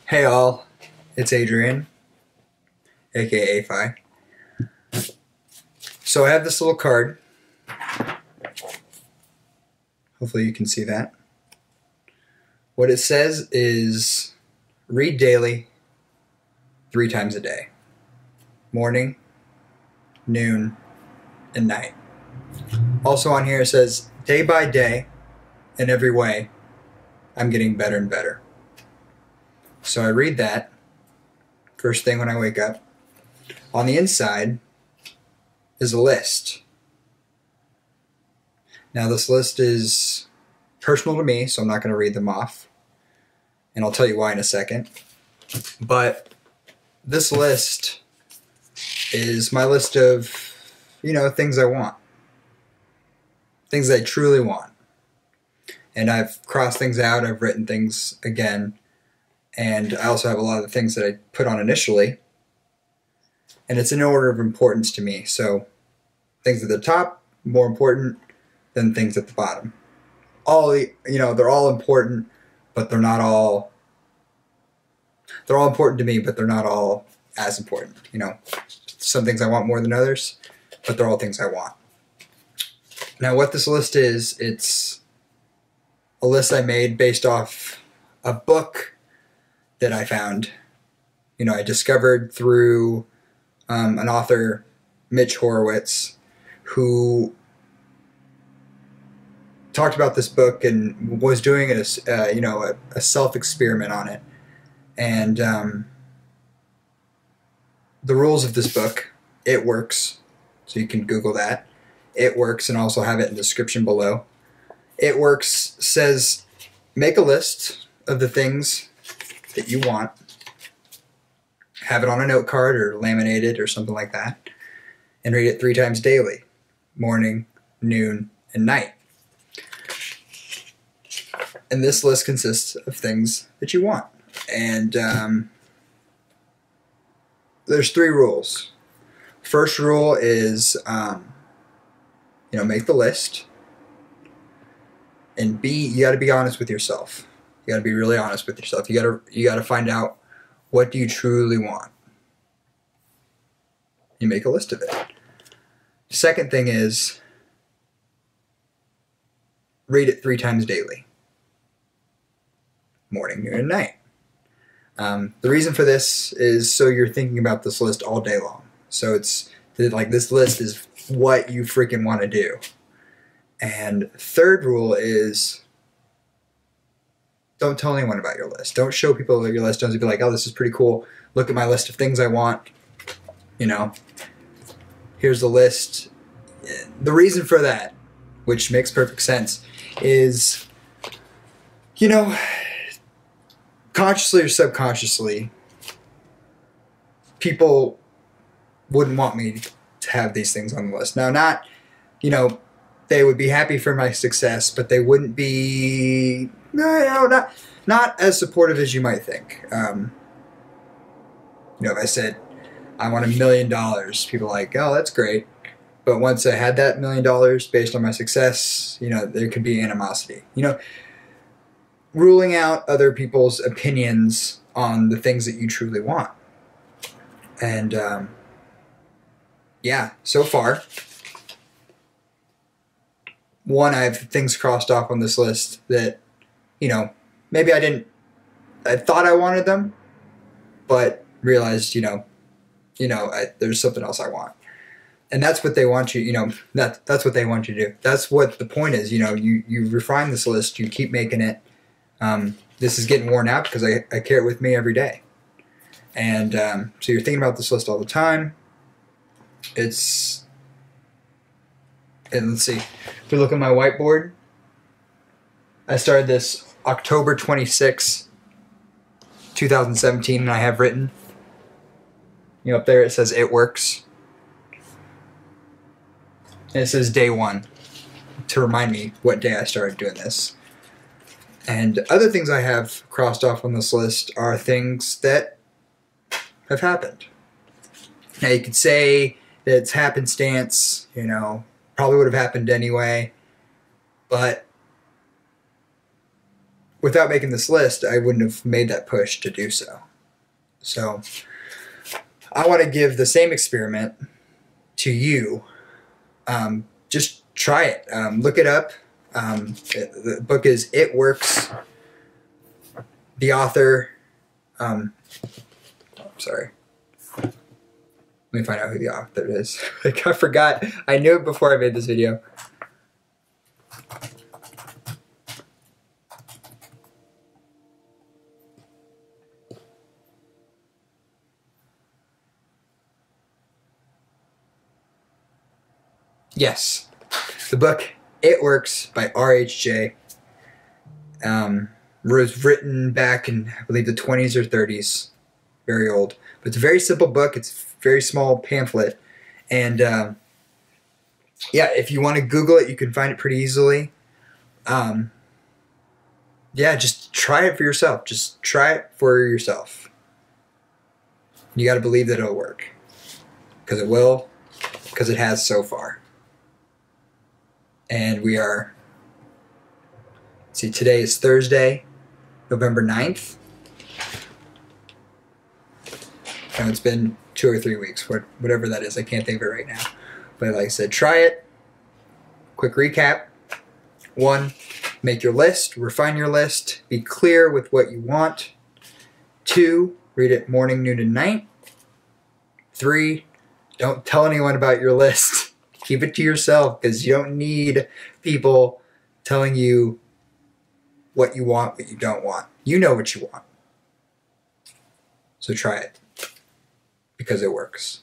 Hey all, it's Adrian, aka Phi. So I have this little card. Hopefully you can see that. What it says is read daily 3 times a day. Morning, noon, and night. Also on here it says day by day, in every way, I'm getting better and better. So I read that first thing when I wake up. On the inside is a list. Now this list is personal to me, so I'm not going to read them off. And I'll tell you why in a second. But this list is my list of, things I want. Things I truly want. And I've crossed things out, I've written things again. And I also have a lot of the things that I put on initially. And it's in order of importance to me. So things at the top, more important than things at the bottom. They're all important, but they're not all... They're all important to me, but they're not all as important. Some things I want more than others, but they're all things I want. Now what this list is, it's a list I made based off a book that I found. I discovered through an author, Mitch Horowitz, who talked about this book and was doing a self-experiment on it. And the rules of this book, it works, so you can Google that. It works, and also have it in the description below. It works says make a list of the things that you want. Have it on a note card or laminated or something like that. And read it 3 times daily. Morning, noon, and night. And this list consists of things that you want. And there's 3 rules. First rule is, make the list. And B, you got to be honest with yourself. You got to be really honest with yourself. You got to find out, what do you truly want? You make a list of it. Second thing is, read it 3 times daily. Morning, noon, and night. The reason for this is so you're thinking about this list all day long. So it's like this list is what you freaking want to do. And third rule is, don't tell anyone about your list. Don't show people your list. Don't be like, oh, this is pretty cool. Look at my list of things I want. Here's the list. The reason for that, which makes perfect sense, is, consciously or subconsciously, people wouldn't want me to have these things on the list. Now, not, they would be happy for my success, but they wouldn't be, not as supportive as you might think. If I said, I want $1 million, people are like, oh, that's great. But once I had that $1 million based on my success, there could be animosity. Ruling out other people's opinions on the things that you truly want. And, yeah, so far, one, I have things crossed off on this list that, maybe I thought I wanted them, but realized, there's something else I want. And that's what they want you, that's what they want you to do. That's what the point is, you refine this list, you keep making it. This is getting worn out because I carry it with me every day. And so you're thinking about this list all the time. And let's see, if we look at my whiteboard, I started this October 26, 2017, and I have written, up there it says it works. And it says day 1 to remind me what day I started doing this. And other things I have crossed off on this list are things that have happened. Now you could say that it's happenstance, probably would have happened anyway, but without making this list, I wouldn't have made that push to do so. So I want to give the same experiment to you. Just try it. Look it up. The book is It Works. The author, sorry. Let me find out who the author is. Like, I forgot. I knew it before I made this video. Yes, the book It Works by R.H.J. Was written back in, I believe, the 20s or 30s. Very old. But it's a very simple book. It's a very small pamphlet. And yeah, if you want to Google it, you can find it pretty easily. Yeah, just try it for yourself. Just try it for yourself. You got to believe that it'll work. Because it will. Because it has so far. And we are, see, today is Thursday, November 9th. And it's been 2 or 3 weeks, whatever that is. I can't think of it right now. But like I said, try it. Quick recap. 1, make your list, refine your list, be clear with what you want. 2, read it morning, noon, and night. 3, don't tell anyone about your list. Keep it to yourself, because you don't need people telling you what you want, what you don't want. You know what you want. So try it, because it works.